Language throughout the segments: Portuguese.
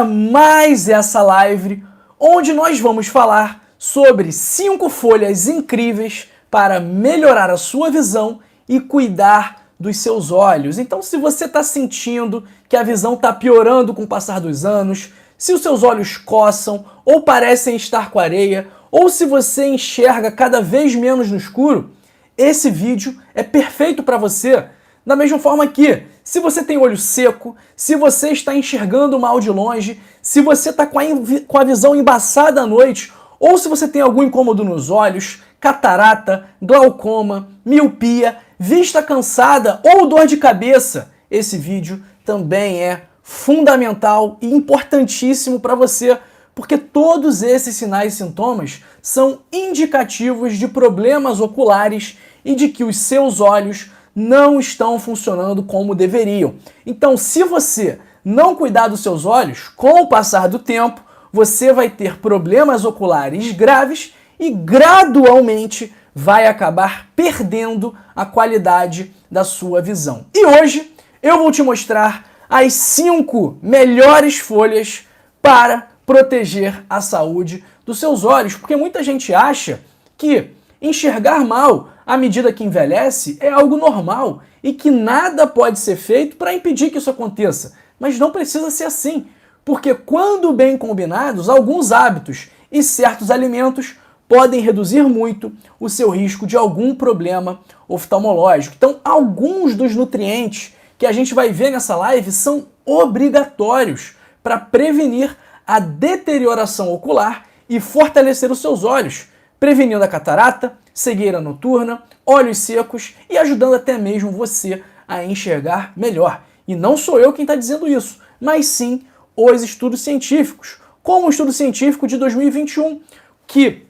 Mais essa live onde nós vamos falar sobre 5 folhas incríveis para melhorar a sua visão e cuidar dos seus olhos. Então, se você está sentindo que a visão está piorando com o passar dos anos, se os seus olhos coçam ou parecem estar com areia, ou se você enxerga cada vez menos no escuro, esse vídeo é perfeito para você. Da mesma forma que, se você tem olho seco, se você está enxergando mal de longe, se você está com a visão embaçada à noite, ou se você tem algum incômodo nos olhos, catarata, glaucoma, miopia, vista cansada ou dor de cabeça, esse vídeo também é fundamental e importantíssimo para você, porque todos esses sinais e sintomas são indicativos de problemas oculares e de que os seus olhos não estão funcionando como deveriam. Então, se você não cuidar dos seus olhos, com o passar do tempo, você vai ter problemas oculares graves e gradualmente vai acabar perdendo a qualidade da sua visão. E hoje eu vou te mostrar as 5 melhores folhas para proteger a saúde dos seus olhos, porque muita gente acha que enxergar mal à medida que envelhece é algo normal e que nada pode ser feito para impedir que isso aconteça. Mas não precisa ser assim, porque quando bem combinados, alguns hábitos e certos alimentos podem reduzir muito o seu risco de algum problema oftalmológico. Então, alguns dos nutrientes que a gente vai ver nessa live são obrigatórios para prevenir a deterioração ocular e fortalecer os seus olhos, prevenindo a catarata, cegueira noturna, olhos secos e ajudando até mesmo você a enxergar melhor. E não sou eu quem está dizendo isso, mas sim os estudos científicos, como o estudo científico de 2021, que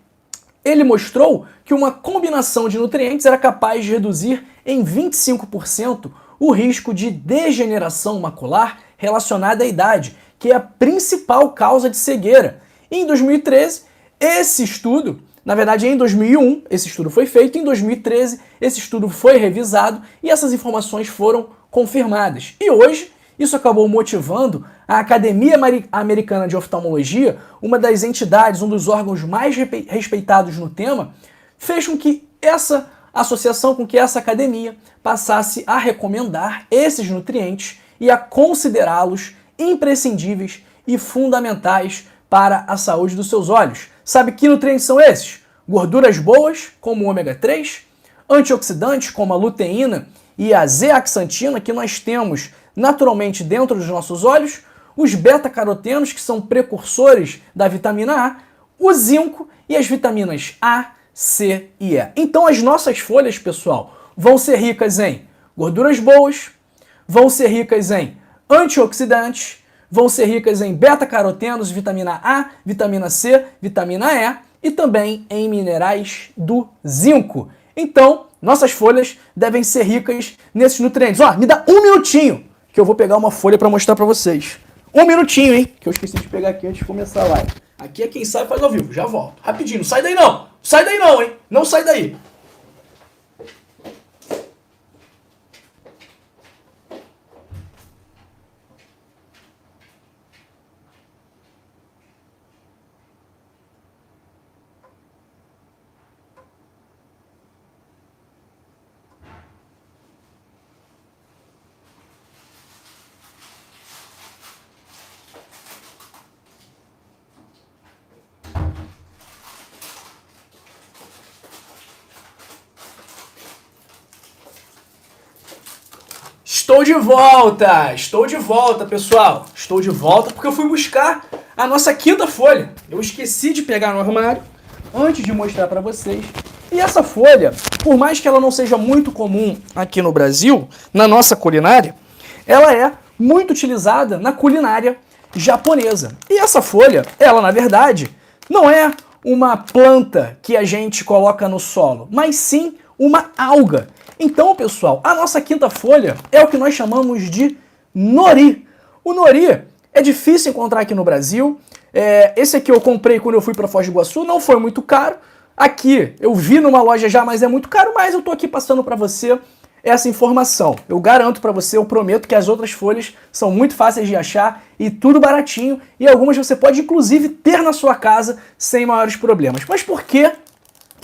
ele mostrou que uma combinação de nutrientes era capaz de reduzir em 25% o risco de degeneração macular relacionada à idade, que é a principal causa de cegueira. E em 2013, esse estudo, na verdade em 2001, esse estudo foi feito, em 2013 esse estudo foi revisado e essas informações foram confirmadas. E hoje, isso acabou motivando a Academia Americana de Oftalmologia, uma das entidades, um dos órgãos mais respeitados no tema, fez com que essa associação, com que essa academia passasse a recomendar esses nutrientes e a considerá-los imprescindíveis e fundamentais para a saúde dos seus olhos. Sabe que nutrientes são esses? Gorduras boas, como o ômega 3, antioxidantes, como a luteína e a zeaxantina, que nós temos naturalmente dentro dos nossos olhos, os beta-carotenos, que são precursores da vitamina A, o zinco e as vitaminas A, C e E. Então as nossas folhas, pessoal, vão ser ricas em gorduras boas, vão ser ricas em antioxidantes, vão ser ricas em beta-carotenos, vitamina A, vitamina C, vitamina E e também em minerais do zinco. Então, nossas folhas devem ser ricas nesses nutrientes. Ó, me dá um minutinho que eu vou pegar uma folha para mostrar para vocês. Um minutinho, hein? Que eu esqueci de pegar aqui antes de começar a live. Aqui é quem sabe faz ao vivo. Já volto. Rapidinho. Não sai daí não. Sai daí não, hein? Não sai daí. Estou de volta, pessoal. Estou de volta porque eu fui buscar a nossa 5ª folha. Eu esqueci de pegar no armário antes de mostrar para vocês. E essa folha, por mais que ela não seja muito comum aqui no Brasil, na nossa culinária, ela é muito utilizada na culinária japonesa. E essa folha, ela na verdade, não é uma planta que a gente coloca no solo, mas sim uma alga. Então, pessoal, a nossa 5ª folha é o que nós chamamos de nori. O nori é difícil encontrar aqui no Brasil. Esse aqui eu comprei quando eu fui para Foz do Iguaçu, não foi muito caro. Aqui eu vi numa loja já, mas é muito caro, mas eu tô aqui passando para você essa informação. Eu garanto para você, eu prometo que as outras folhas são muito fáceis de achar e tudo baratinho, e algumas você pode inclusive ter na sua casa sem maiores problemas. Mas por que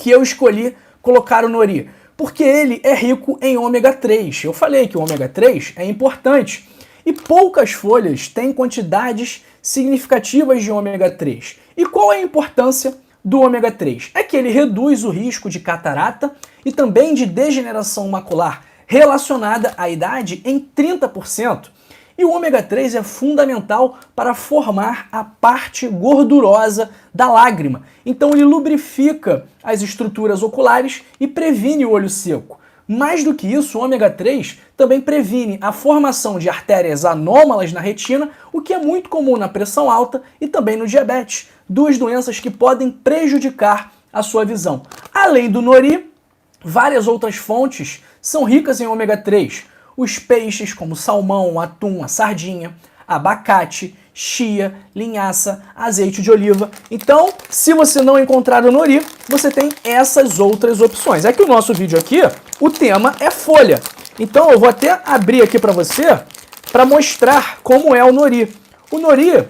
eu escolhi colocar o nori? Porque ele é rico em ômega 3. Eu falei que o ômega 3 é importante e poucas folhas têm quantidades significativas de ômega 3. E qual é a importância do ômega 3? É que ele reduz o risco de catarata e também de degeneração macular relacionada à idade em 30%. E o ômega 3 é fundamental para formar a parte gordurosa da lágrima. Então ele lubrifica as estruturas oculares e previne o olho seco. Mais do que isso, o ômega 3 também previne a formação de artérias anômalas na retina, o que é muito comum na pressão alta e também no diabetes, duas doenças que podem prejudicar a sua visão. Além do nori, várias outras fontes são ricas em ômega 3. Os peixes como salmão, atum, a sardinha, abacate, chia, linhaça, azeite de oliva. Então, se você não encontrar o nori, você tem essas outras opções. É que o nosso vídeo aqui, o tema é folha. Então, eu vou até abrir aqui para você para mostrar como é o nori. O nori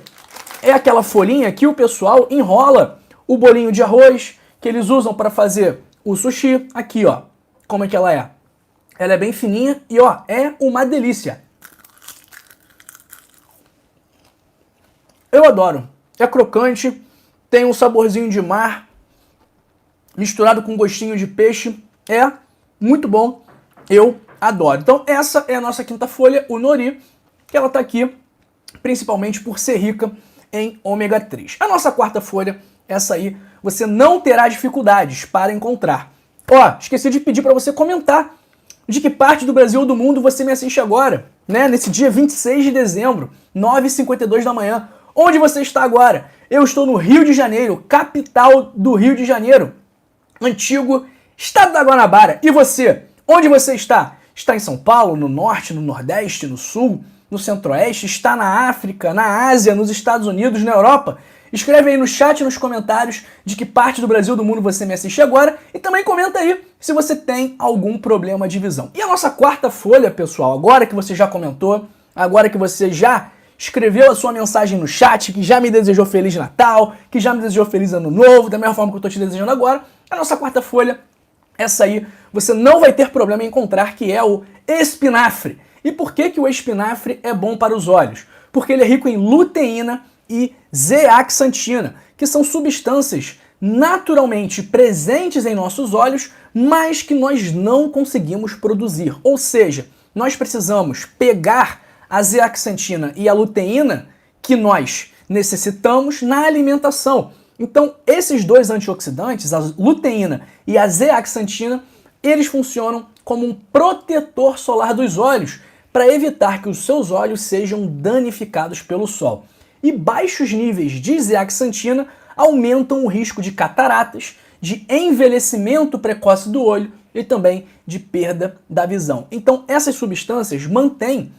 é aquela folhinha que o pessoal enrola o bolinho de arroz que eles usam para fazer o sushi. Aqui, ó, como é que ela é. Ela é bem fininha e, ó, é uma delícia. Eu adoro. É crocante, tem um saborzinho de mar, misturado com gostinho de peixe. É muito bom. Eu adoro. Então, essa é a nossa quinta folha, o nori, que ela tá aqui principalmente por ser rica em ômega 3. A nossa quarta folha, essa aí, você não terá dificuldades para encontrar. Ó, esqueci de pedir para você comentar de que parte do Brasil ou do mundo você me assiste agora, né? Nesse dia 26 de dezembro, 9h52 da manhã. Onde você está agora? Eu estou no Rio de Janeiro, capital do Rio de Janeiro, antigo estado da Guanabara. E você? Onde você está? Está em São Paulo, no norte, no nordeste, no sul, no centro-oeste? Está na África, na Ásia, nos Estados Unidos, na Europa? Escreve aí no chat, nos comentários, de que parte do Brasil do mundo você me assiste agora. E também comenta aí se você tem algum problema de visão. E a nossa quarta folha, pessoal, agora que você já comentou, agora que você já escreveu a sua mensagem no chat, que já me desejou Feliz Natal, que já me desejou Feliz Ano Novo, da mesma forma que eu estou te desejando agora, a nossa quarta folha, essa aí, você não vai ter problema em encontrar, que é o espinafre. E por que o espinafre é bom para os olhos? Porque ele é rico em luteína e zeaxantina, que são substâncias naturalmente presentes em nossos olhos, mas que nós não conseguimos produzir. Ou seja, nós precisamos pegar a zeaxantina e a luteína que nós necessitamos na alimentação. Então, esses dois antioxidantes, a luteína e a zeaxantina, eles funcionam como um protetor solar dos olhos para evitar que os seus olhos sejam danificados pelo sol. E baixos níveis de zeaxantina aumentam o risco de cataratas, de envelhecimento precoce do olho e também de perda da visão. Então, essas substâncias mantêm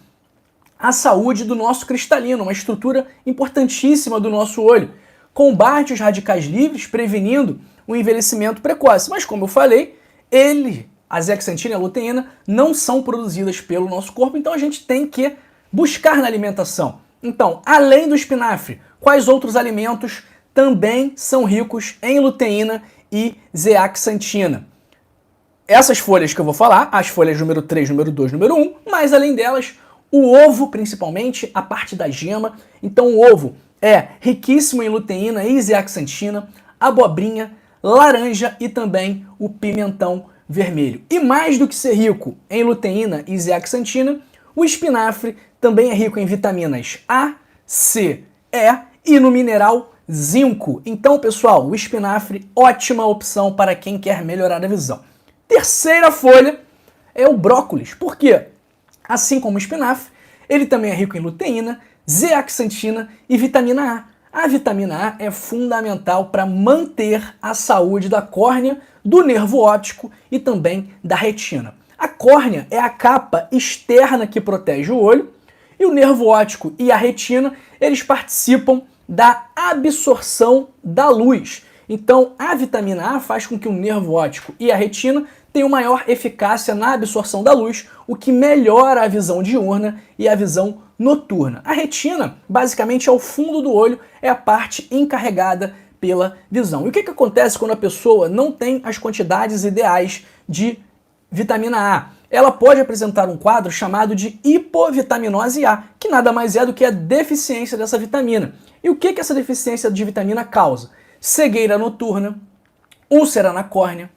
a saúde do nosso cristalino, uma estrutura importantíssima do nosso olho. Combate os radicais livres, prevenindo o envelhecimento precoce. Mas, como eu falei, a zeaxantina e a luteína não são produzidas pelo nosso corpo, então a gente tem que buscar na alimentação. Então, além do espinafre, quais outros alimentos também são ricos em luteína e zeaxantina? Essas folhas que eu vou falar, as folhas número 3, número 2, número 1, mas além delas, o ovo, principalmente, a parte da gema. Então, o ovo é riquíssimo em luteína e zeaxantina, abobrinha, laranja e também o pimentão vermelho. E mais do que ser rico em luteína e zeaxantina, o espinafre também é rico em vitaminas A, C, E e no mineral zinco. Então, pessoal, o espinafre, ótima opção para quem quer melhorar a visão. Terceira folha é o brócolis. Por quê? Assim como o espinafre, ele também é rico em luteína, zeaxantina e vitamina A. A vitamina A é fundamental para manter a saúde da córnea, do nervo óptico e também da retina. A córnea é a capa externa que protege o olho e o nervo óptico e a retina, eles participam da absorção da luz. Então, a vitamina A faz com que o nervo óptico e a retina têm uma maior eficácia na absorção da luz, o que melhora a visão diurna e a visão noturna. A retina, basicamente, é o fundo do olho, é a parte encarregada pela visão. E o que acontece quando a pessoa não tem as quantidades ideais de vitamina A? Ela pode apresentar um quadro chamado de hipovitaminose A, que nada mais é do que a deficiência dessa vitamina. E o que essa deficiência de vitamina causa? Cegueira noturna, úlcera na córnea,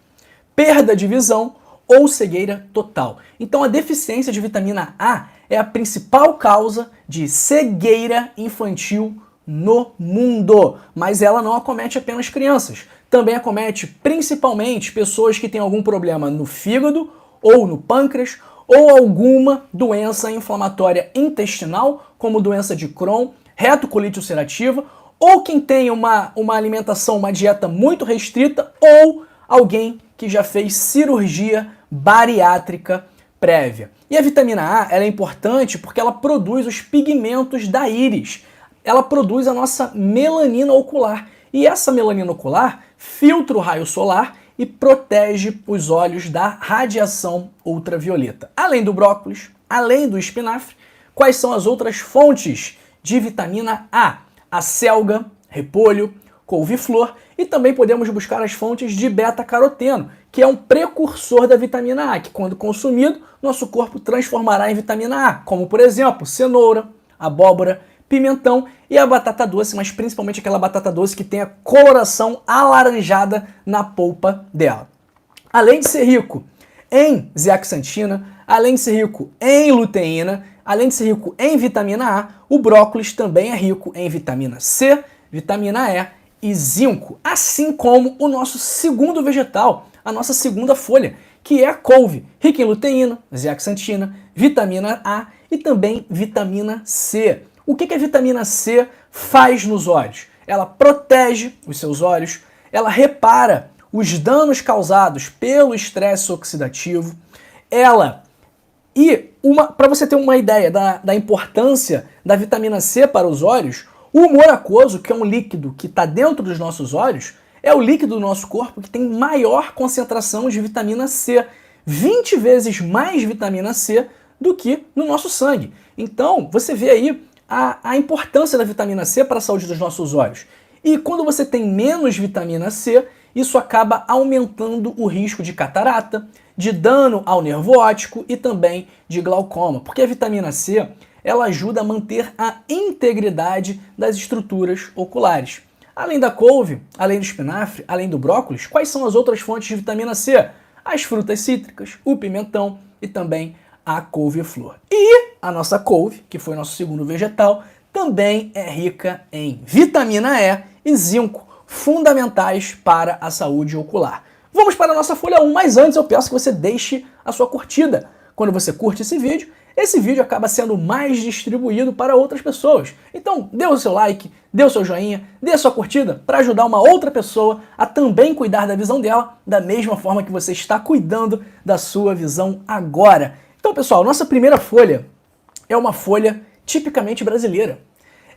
perda de visão ou cegueira total. Então a deficiência de vitamina A é a principal causa de cegueira infantil no mundo, mas ela não acomete apenas crianças, também acomete principalmente pessoas que têm algum problema no fígado ou no pâncreas ou alguma doença inflamatória intestinal, como doença de Crohn, retocolite ulcerativa, ou quem tem uma alimentação, uma dieta muito restrita, ou alguém que já fez cirurgia bariátrica prévia. E a vitamina A ela é importante porque ela produz os pigmentos da íris. Ela produz a nossa melanina ocular. E essa melanina ocular filtra o raio solar e protege os olhos da radiação ultravioleta. Além do brócolis, além do espinafre, quais são as outras fontes de vitamina A? A selga, repolho, couve-flor e também podemos buscar as fontes de beta-caroteno, que é um precursor da vitamina A, que quando consumido, nosso corpo transformará em vitamina A, como por exemplo, cenoura, abóbora, pimentão e a batata doce, mas principalmente aquela batata doce que tem a coloração alaranjada na polpa dela. Além de ser rico em zeaxantina, além de ser rico em luteína, além de ser rico em vitamina A, o brócolis também é rico em vitamina C, vitamina E e zinco, assim como o nosso segundo vegetal, a nossa segunda folha, que é a couve, rica em luteína, zeaxantina, vitamina A e também vitamina C. O que a vitamina C faz nos olhos? Ela protege os seus olhos, ela repara os danos causados pelo estresse oxidativo, para você ter uma ideia da importância da vitamina C para os olhos, o humor aquoso, que é um líquido que está dentro dos nossos olhos, é o líquido do nosso corpo que tem maior concentração de vitamina C, 20 vezes mais vitamina C do que no nosso sangue. Então, você vê aí a importância da vitamina C para a saúde dos nossos olhos. E quando você tem menos vitamina C, isso acaba aumentando o risco de catarata, de dano ao nervo óptico e também de glaucoma, porque a vitamina C ela ajuda a manter a integridade das estruturas oculares. Além da couve, além do espinafre, além do brócolis, quais são as outras fontes de vitamina C? As frutas cítricas, o pimentão e também a couve-flor. E a nossa couve, que foi nosso segundo vegetal, também é rica em vitamina E e zinco, fundamentais para a saúde ocular. Vamos para a nossa folha 1, mas antes eu peço que você deixe a sua curtida. Quando você curte esse vídeo acaba sendo mais distribuído para outras pessoas. Então, dê o seu like, dê o seu joinha, dê a sua curtida para ajudar uma outra pessoa a também cuidar da visão dela, da mesma forma que você está cuidando da sua visão agora. Então, pessoal, nossa primeira folha é uma folha tipicamente brasileira.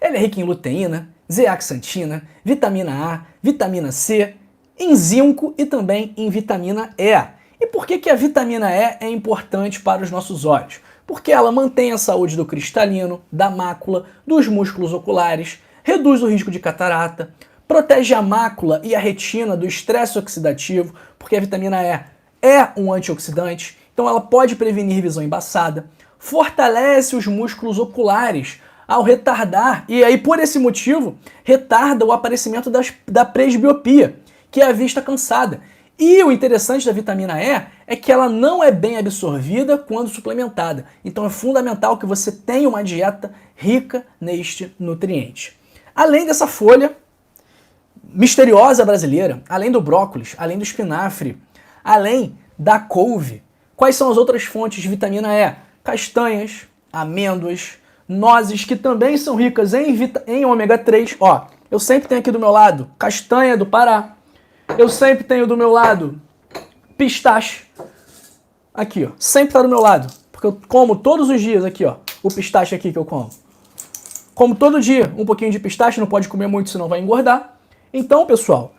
Ela é rica em luteína, zeaxantina, vitamina A, vitamina C, em zinco e também em vitamina E. E por que a vitamina E é importante para os nossos olhos? Porque ela mantém a saúde do cristalino, da mácula, dos músculos oculares, reduz o risco de catarata, protege a mácula e a retina do estresse oxidativo, porque a vitamina E é um antioxidante, então ela pode prevenir visão embaçada, fortalece os músculos oculares ao retardar, e aí por esse motivo, retarda o aparecimento da presbiopia, que é a vista cansada. E o interessante da vitamina E é que ela não é bem absorvida quando suplementada. Então é fundamental que você tenha uma dieta rica neste nutriente. Além dessa folha misteriosa brasileira, além do brócolis, além do espinafre, além da couve, quais são as outras fontes de vitamina E? Castanhas, amêndoas, nozes, que também são ricas em ômega 3. Ó, eu sempre tenho aqui do meu lado castanha do Pará. Eu sempre tenho do meu lado pistache. Aqui, ó. Sempre tá do meu lado. Porque eu como todos os dias aqui, ó. O pistache aqui que eu como. Como todo dia um pouquinho de pistache. Não pode comer muito, senão vai engordar. Então, pessoal,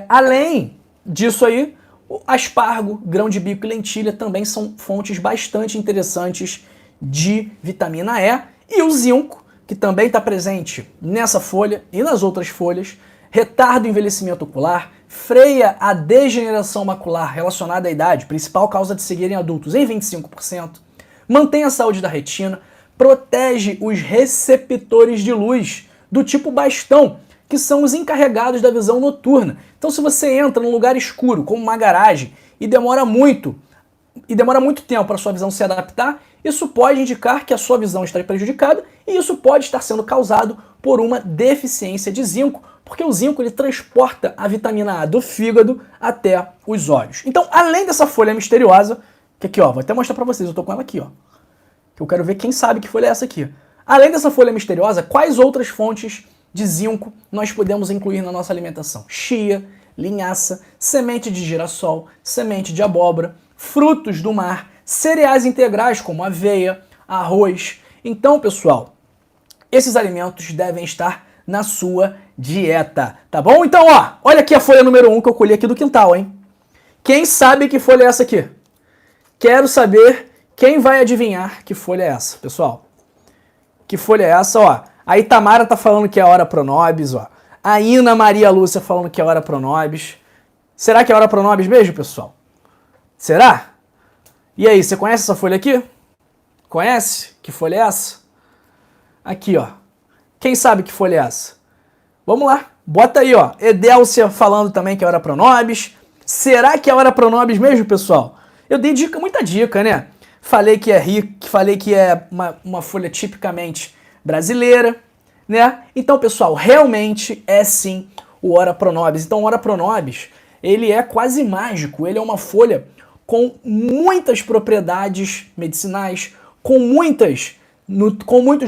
além disso aí, O aspargo, grão de bico e lentilha também são fontes bastante interessantes de vitamina E. E o zinco, que também está presente nessa folha e nas outras folhas, retarda o envelhecimento ocular, freia a degeneração macular relacionada à idade, principal causa de cegueira em adultos, em 25%, mantém a saúde da retina, protege os receptores de luz do tipo bastão, que são os encarregados da visão noturna. Então, se você entra num lugar escuro, como uma garagem, e demora muito tempo para a sua visão se adaptar, isso pode indicar que a sua visão está prejudicada e isso pode estar sendo causado por uma deficiência de zinco, porque o zinco ele transporta a vitamina A do fígado até os olhos. Então, além dessa folha misteriosa, que aqui, ó, vou até mostrar para vocês, eu tô com ela aqui, ó, que eu quero ver quem sabe que folha é essa aqui. Além dessa folha misteriosa, quais outras fontes de zinco nós podemos incluir na nossa alimentação? Chia, linhaça, semente de girassol, semente de abóbora, frutos do mar, cereais integrais como aveia, arroz. Então, pessoal, esses alimentos devem estar na sua dieta, tá bom? Então, ó, olha aqui a folha número 1 que eu colhi aqui do quintal, hein? Quem sabe que folha é essa aqui? Quero saber quem vai adivinhar que folha é essa, pessoal. Que folha é essa, ó? A Itamara tá falando que é Ora Pronobis, ó. A Ina Maria Lúcia falando que é Ora Pronobis. Será que é Ora Pronobis mesmo, pessoal? Será? E aí, você conhece essa folha aqui? Conhece? Que folha é essa? Aqui, ó. Quem sabe que folha é essa? Vamos lá. Bota aí, ó. Edélcia falando também que é Ora Pronobis. Será que é Ora Pronobis mesmo, pessoal? Eu dei muita dica, né? Falei que é rico, falei que é uma folha tipicamente brasileira, né? Então, pessoal, realmente é sim o Ora Pronobis. Então, o Ora Pronobis, ele é quase mágico. Ele é uma folha com muitas propriedades medicinais, com muitos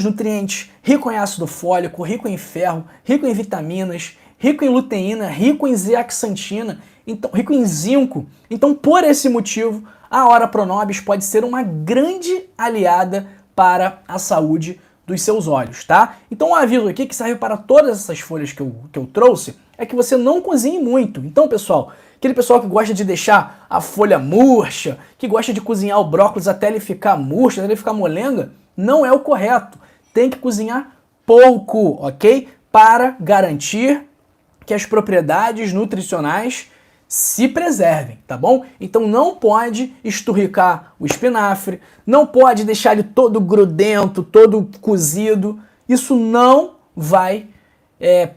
nutrientes, rico em ácido fólico, rico em ferro, rico em vitaminas, rico em luteína, rico em zeaxantina, então, rico em zinco. Então, por esse motivo, a Ora Pronobis pode ser uma grande aliada para a saúde dos seus olhos, tá? Então, um aviso aqui que serve para todas essas folhas que eu trouxe é que você não cozinhe muito. Então, pessoal, aquele pessoal que gosta de deixar a folha murcha, que gosta de cozinhar o brócolis até ele ficar murcho, até ele ficar molenga, não é o correto. Tem que cozinhar pouco, ok? Para garantir que as propriedades nutricionais se preservem, tá bom? Então não pode esturricar o espinafre, não pode deixar ele todo grudento, todo cozido. Isso não vai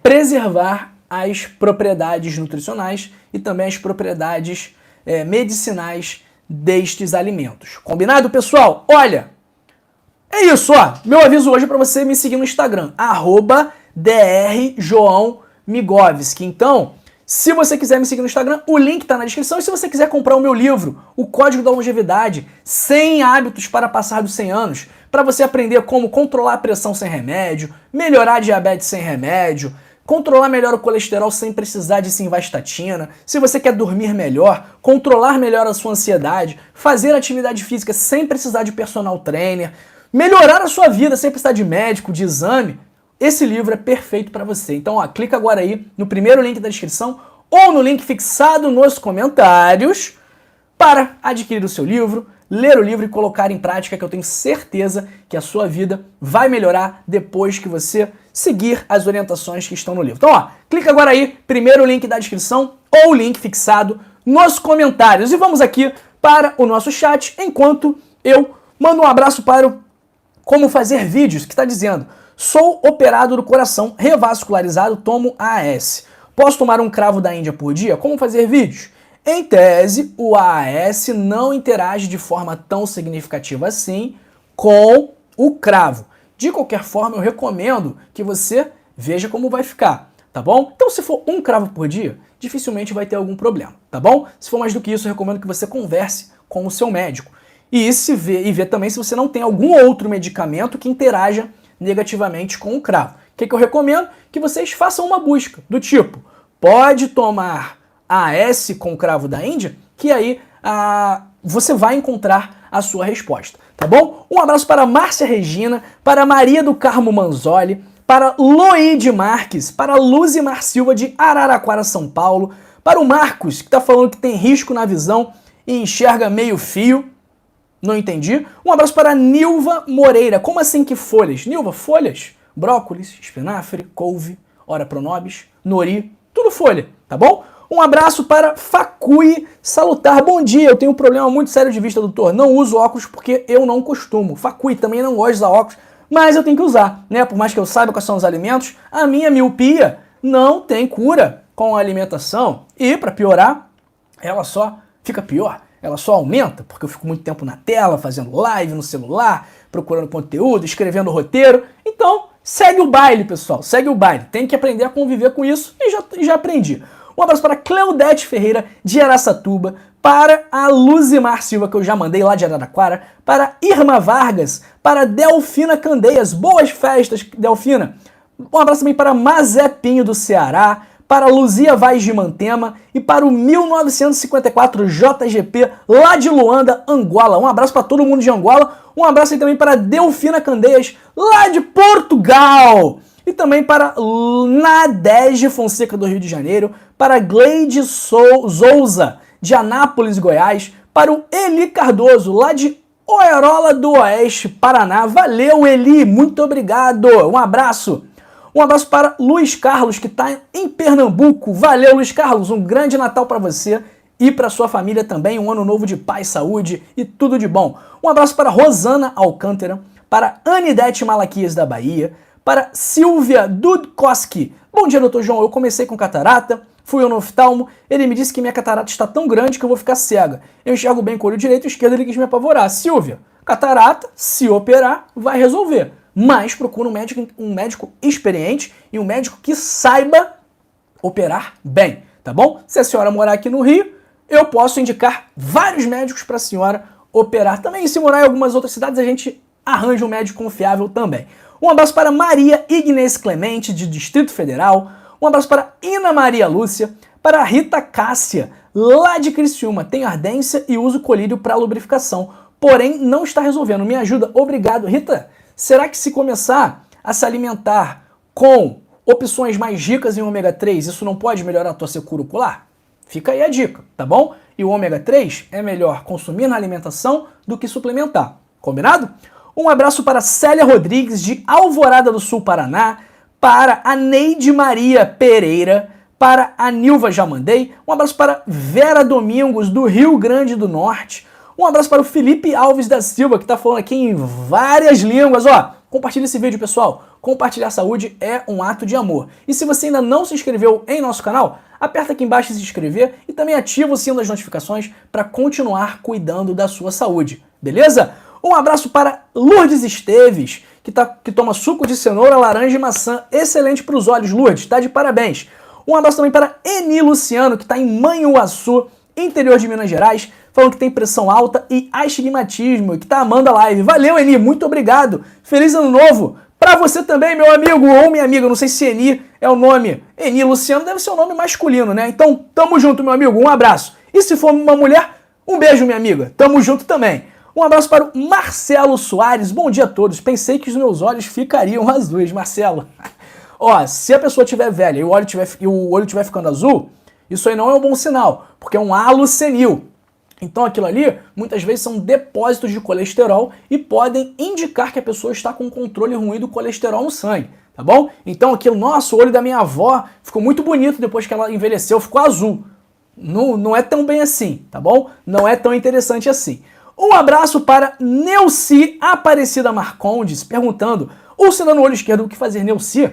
preservar as propriedades nutricionais e também as propriedades medicinais destes alimentos. Combinado, pessoal? Olha, é isso, ó. Meu aviso hoje é para você me seguir no Instagram, @drjoaomigovski. Então, se você quiser me seguir no Instagram, o link tá na descrição. E se você quiser comprar o meu livro, O Código da Longevidade, 100 hábitos para passar dos 100 anos, para você aprender como controlar a pressão sem remédio, melhorar a diabetes sem remédio, controlar melhor o colesterol sem precisar de simvastatina, se você quer dormir melhor, controlar melhor a sua ansiedade, fazer atividade física sem precisar de personal trainer, melhorar a sua vida sem precisar de médico, de exame, esse livro é perfeito para você. Então, ó, clica agora aí no primeiro link da descrição ou no link fixado nos comentários para adquirir o seu livro, ler o livro e colocar em prática, que eu tenho certeza que a sua vida vai melhorar depois que você seguir as orientações que estão no livro. Então, ó, clica agora aí, primeiro link da descrição ou o link fixado nos comentários. E vamos aqui para o nosso chat, enquanto eu mando um abraço para o Como Fazer Vídeos, que está dizendo: sou operado do coração, revascularizado, tomo AAS. Posso tomar um cravo da Índia por dia? Como fazer vídeos? Em tese, o AAS não interage de forma tão significativa assim com o cravo. De qualquer forma, eu recomendo que você veja como vai ficar, tá bom? Então, se for um cravo por dia, dificilmente vai ter algum problema, tá bom? Se for mais do que isso, eu recomendo que você converse com o seu médico e ver também se você não tem algum outro medicamento que interaja negativamente com o cravo. O que eu recomendo? Que vocês façam uma busca do tipo: pode tomar AAS com o cravo da Índia? Que aí você vai encontrar a sua resposta, tá bom? Um abraço para Márcia Regina, para Maria do Carmo Manzoli, para Loide Marques, para Luzimar Silva de Araraquara, São Paulo, Para o Marcos, que está falando que tem risco na visão e enxerga meio fio. Não entendi. Um abraço para Nilva Moreira. Como assim que folhas? Nilva, folhas? Brócolis, espinafre, couve, ora pronobis, nori, tudo folha, tá bom? Um abraço para Facui Salutar. Bom dia, eu tenho um problema muito sério de vista, doutor. Não uso óculos porque eu não costumo. Facui, também não gosto de usar óculos, mas eu tenho que usar, né? Por mais que eu saiba quais são os alimentos, a minha miopia não tem cura com a alimentação. E, para piorar, ela só fica pior. Ela só aumenta, porque eu fico muito tempo na tela, fazendo live no celular, procurando conteúdo, escrevendo roteiro. Então, segue o baile, pessoal, segue o baile. Tem que aprender a conviver com isso e já aprendi. Um abraço para Cleudete Ferreira, de Araçatuba, para a Luzimar Silva, que eu já mandei lá de Araraquara, para Irma Vargas, para Delfina Candeias. Boas festas, Delfina. Um abraço também para Mazé Pinho, do Ceará, para Luzia Vaz de Mantema e para o 1954 JGP lá de Luanda, Angola. Um abraço para todo mundo de Angola. Um abraço aí também para Delfina Candeias, lá de Portugal. E também para Nadege Fonseca, do Rio de Janeiro, para Gleide Souza, de Anápolis, Goiás, para o Eli Cardoso, lá de Oerola do Oeste, Paraná. Valeu, Eli, muito obrigado. Um abraço. Um abraço para Luiz Carlos, que está em Pernambuco. Valeu, Luiz Carlos. Um grande Natal para você e para sua família também. Um ano novo de paz, saúde e tudo de bom. Um abraço para Rosana Alcântara, para Anidete Malaquias, da Bahia, para Silvia Dudkowski. Bom dia, doutor João. Eu comecei com catarata, fui ao oftalmo. Ele me disse que minha catarata está tão grande que eu vou ficar cega. Eu enxergo bem com o olho direito e o esquerdo, ele quis me apavorar. Silvia, catarata, se operar, vai resolver. Mas procura um médico experiente e um médico que saiba operar bem, tá bom? Se a senhora morar aqui no Rio, eu posso indicar vários médicos para a senhora operar também. E se morar em algumas outras cidades, a gente arranja um médico confiável também. Um abraço para Maria Ignes Clemente, de Distrito Federal. Um abraço para Ina Maria Lúcia, para Rita Cássia, lá de Criciúma. Tenho ardência e uso colírio para lubrificação, porém não está resolvendo. Me ajuda, obrigado. Rita, será que se começar a se alimentar com opções mais ricas em ômega 3, isso não pode melhorar a tua secura ocular? Fica aí a dica, tá bom? E o ômega 3 é melhor consumir na alimentação do que suplementar. Combinado? Um abraço para Célia Rodrigues, de Alvorada do Sul, Paraná, para a Neide Maria Pereira, para a Nilva, já mandei. Um abraço para Vera Domingos, do Rio Grande do Norte. Um abraço para o Felipe Alves da Silva, que está falando aqui em várias línguas. Ó, compartilha esse vídeo, pessoal. Compartilhar saúde é um ato de amor. E se você ainda não se inscreveu em nosso canal, aperta aqui embaixo em se inscrever e também ativa o sino das notificações para continuar cuidando da sua saúde. Beleza? Um abraço para Lourdes Esteves, que toma suco de cenoura, laranja e maçã. Excelente para os olhos, Lourdes. Tá de parabéns. Um abraço também para Eni Luciano, que está em Manhuaçu, interior de Minas Gerais, falando que tem pressão alta e astigmatismo, que tá amando a live. Valeu, Eni, muito obrigado. Feliz ano novo pra você também, meu amigo ou minha amiga. Não sei se Eni é o nome. Eni Luciano deve ser o nome masculino, né? Então, tamo junto, meu amigo. Um abraço. E se for uma mulher, um beijo, minha amiga. Tamo junto também. Um abraço para o Marcelo Soares. Bom dia a todos. Pensei que os meus olhos ficariam azuis, Marcelo. Ó, se a pessoa tiver velha e o olho tiver ficando azul, isso aí não é um bom sinal, porque é um halo senil. Então aquilo ali, muitas vezes, são depósitos de colesterol e podem indicar que a pessoa está com um controle ruim do colesterol no sangue, tá bom? Então aqui, nossa, o olho da minha avó ficou muito bonito depois que ela envelheceu, ficou azul. Não é tão bem assim, tá bom? Não é tão interessante assim. Um abraço para Neuci Aparecida Marcondes, perguntando, úlcera no olho esquerdo, o que fazer, Neuci?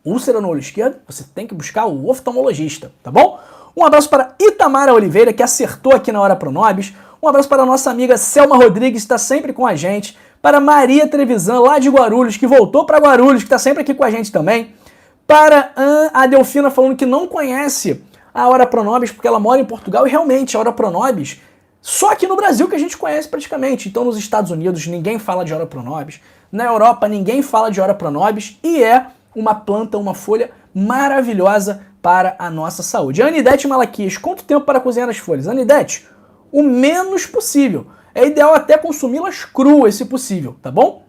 Úlcera no olho esquerdo, você tem que buscar o oftalmologista, tá bom? Um abraço para Itamara Oliveira, que acertou aqui na Hora Pronobis. Um abraço para a nossa amiga Selma Rodrigues, que está sempre com a gente. Para Maria Trevisan, lá de Guarulhos, que voltou para Guarulhos, que está sempre aqui com a gente também. Para a Delfina, falando que não conhece a Hora Pronobis, porque ela mora em Portugal. E realmente, a Hora Pronobis, só aqui no Brasil que a gente conhece praticamente. Então, nos Estados Unidos, ninguém fala de Hora Pronobis. Na Europa, ninguém fala de Hora Pronobis. E é uma planta, uma folha maravilhosa para a nossa saúde. Anidete Malaquias, quanto tempo para cozinhar as folhas? Anidete, o menos possível. É ideal até consumi-las cruas, se possível, tá bom?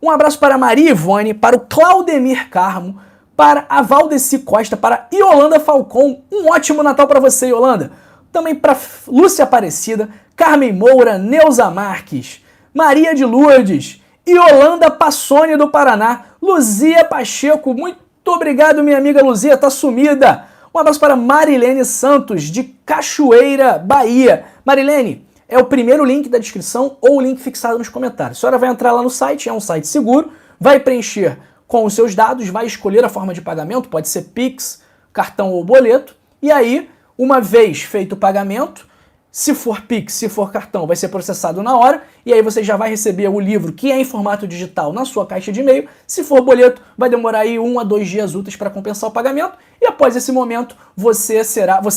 Um abraço para a Maria Ivone, para o Claudemir Carmo, para a Valdeci Costa, para Yolanda Falcon, um ótimo Natal para você, Yolanda. Também para Lúcia Aparecida, Carmen Moura, Neuza Marques, Maria de Lourdes, Yolanda Passoni do Paraná, Luzia Pacheco, muito obrigado, minha amiga Luzia, tá sumida. Um abraço para Marilene Santos, de Cachoeira, Bahia. Marilene, é o primeiro link da descrição ou o link fixado nos comentários. A senhora vai entrar lá no site, é um site seguro, vai preencher com os seus dados, vai escolher a forma de pagamento, pode ser Pix, cartão ou boleto, e aí, uma vez feito o pagamento, se for Pix, se for cartão, vai ser processado na hora, e aí você já vai receber o livro, que é em formato digital, na sua caixa de e-mail. Se for boleto, vai demorar aí 1 a 2 dias úteis para compensar o pagamento, e após esse momento, você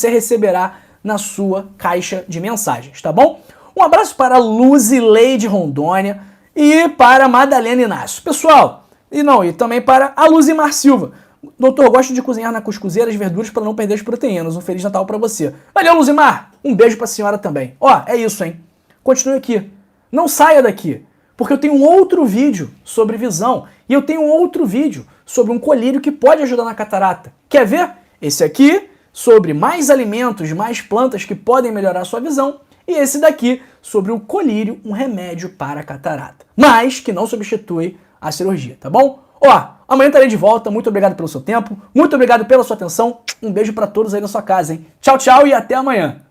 receberá na sua caixa de mensagens, tá bom? Um abraço para Luzileide Rondônia e para Madalena Inácio. Pessoal, e também para a Luzimar Silva. Doutor, gosto de cozinhar na cuscuzeira as verduras para não perder as proteínas. Um Feliz Natal para você. Valeu, Luzimar! Um beijo para a senhora também. Ó, é isso, hein? Continue aqui. Não saia daqui, porque eu tenho um outro vídeo sobre visão e eu tenho um outro vídeo sobre um colírio que pode ajudar na catarata. Quer ver? Esse aqui, sobre mais alimentos, mais plantas que podem melhorar a sua visão, e esse daqui, sobre o colírio, um remédio para a catarata, mas que não substitui a cirurgia, tá bom? Ó, amanhã estarei de volta. Muito obrigado pelo seu tempo, muito obrigado pela sua atenção. Um beijo para todos aí na sua casa, hein? Tchau, tchau e até amanhã.